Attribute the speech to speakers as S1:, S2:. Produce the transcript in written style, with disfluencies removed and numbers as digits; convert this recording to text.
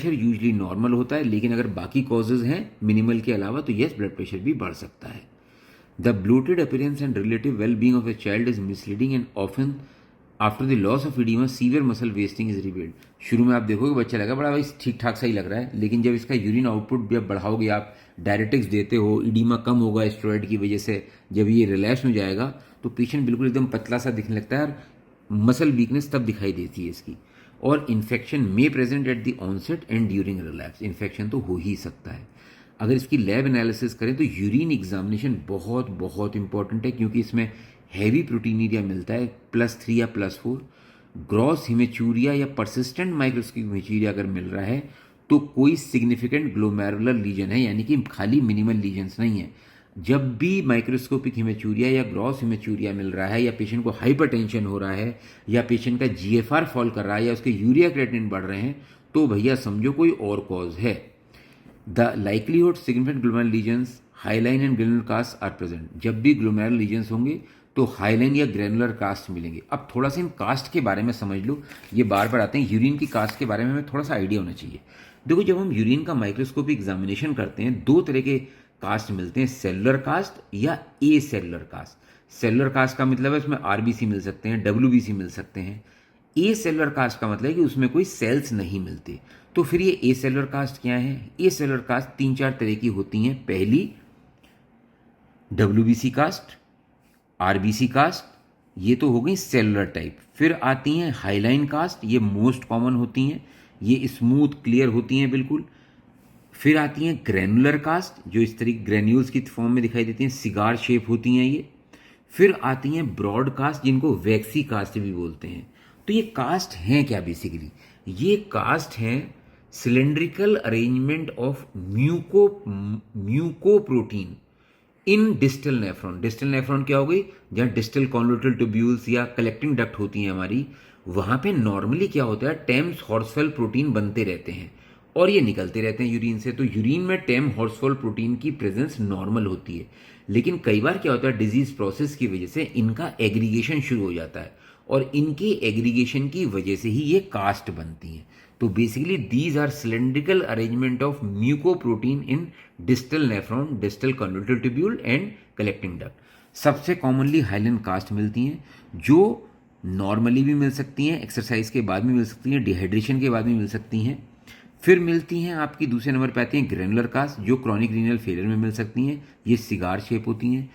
S1: Pressure usually normal होता है, लेकिन अगर बाकी कॉजेज हैं मिनिमल के अलावा तो यस ब्लड प्रेशर भी बढ़ सकता है। The bloated appearance and relative well being of a child is misleading and often after the loss of oedema severe muscle wasting is revealed. शुरू में आप देखोगे बच्चा लगा बड़ा भाई ठीक ठाक सही लग रहा है, लेकिन जब इसका यूरिन आउटपुट जब बढ़ाओगे, आप डायरेटिक्स देते हो, इडीमा कम होगा स्टेरॉइड की वजह से, जब ये रिलैक्स हो जाएगा तो पेशेंट बिल्कुल एकदम पतला सा दिखने लगता है और मसल वीकनेस तब दिखाई देती है इसकी। और infection may present at the onset and during relapse, infection तो हो ही सकता है। अगर इसकी लैब एनालिसिस करें तो यूरिन एग्जामिनेशन बहुत बहुत इंपॉर्टेंट है, क्योंकि इसमें हैवी प्रोटीनीरिया मिलता है +3 या +4। ग्रॉस हिमेचूरिया या परसिस्टेंट माइक्रोस्कोपिक हिमेचूरिया अगर मिल रहा है तो कोई सिग्निफिकेंट ग्लोमेरुलर लीजन है, यानी कि खाली मिनिमल लीजन्स नहीं है। जब भी माइक्रोस्कोपिक हिमेचूरिया या ग्रॉस हिमेचूरिया मिल रहा है, या पेशेंट को हाइपरटेंशन हो रहा है, या पेशेंट का जीएफआर फॉल कर रहा है, या उसके यूरिया क्रिएटिनिन बढ़ रहे हैं, तो भैया समझो कोई और कॉज है। The likelihood significant glomerular lesions hyaline and granular cast are present. जब भी ग्लोमेरुलर लीजन्स होंगे तो हाईलाइन या ग्रेनुलर कास्ट मिलेंगे। अब थोड़ा सा इन कास्ट के बारे में समझ लो, ये बार बार आते हैं, यूरिन की कास्ट के बारे में हमें थोड़ा सा आइडिया होना चाहिए। देखो, जब हम यूरिन का माइक्रोस्कोपिक एग्जामिनेशन करते हैं, दो तरह के कास्ट मिलते हैं, सेलुलर कास्ट या ए सेलुलर कास्ट। सेलुलर कास्ट का मतलब है उसमें आरबीसी मिल सकते हैं, डब्ल्यूबीसी मिल सकते हैं। ए सेलुलर कास्ट का मतलब है कि उसमें कोई सेल्स नहीं मिलते। तो फिर ये ए सेलुलर कास्ट क्या है? ए सेलुलर कास्ट 3-4 तरह की होती हैं। पहली डब्ल्यूबीसी कास्ट, आरबीसी कास्ट, ये तो हो गई सेलुलर टाइप। फिर आती हैं हाईलाइन कास्ट, ये मोस्ट कॉमन होती हैं, ये स्मूथ क्लियर होती हैं बिल्कुल। फिर आती हैं ग्रेनुलर कास्ट, जो इस तरीके ग्रेन्यूल्स की फॉर्म में दिखाई देती हैं, सिगार शेप होती हैं ये। फिर आती हैं ब्रॉड कास्ट, जिनको वैक्सी कास्ट भी बोलते हैं। तो ये कास्ट हैं क्या बेसिकली? ये कास्ट हैं cylindrical arrangement of mucoprotein in distal nephron. Distal nephron क्या हो गई? जहाँ डिस्टल कॉन्वोल्यूटल ट्यूब्यूल्स या कलेक्टिंग डक्ट होती हैं हमारी, वहाँ पे नॉर्मली क्या होता है, टेम्स हॉर्सफेल प्रोटीन बनते रहते हैं और ये निकलते रहते हैं यूरिन से। तो यूरिन में टेम हॉर्सफेल प्रोटीन की प्रेजेंस नॉर्मल होती है, लेकिन कई बार क्या होता है, डिजीज प्रोसेस की वजह से इनका एग्रीगेशन शुरू हो जाता है और इनके एग्रीगेशन की वजह से ही ये कास्ट बनती हैं। तो basically these are cylindrical arrangement of mucoprotein in distal nephron, distal convoluted tubule and collecting duct. सबसे कॉमनली हाइलाइन कास्ट मिलती हैं, जो नॉर्मली भी मिल सकती हैं, एक्सरसाइज के बाद भी मिल सकती हैं, डिहाइड्रेशन के बाद भी मिल सकती हैं। फिर मिलती हैं आपकी दूसरे नंबर पे आती हैं ग्रेनुलर कास्ट, जो क्रॉनिक रीनल फेलियर में मिल सकती हैं, ये सिगार शेप होती हैं।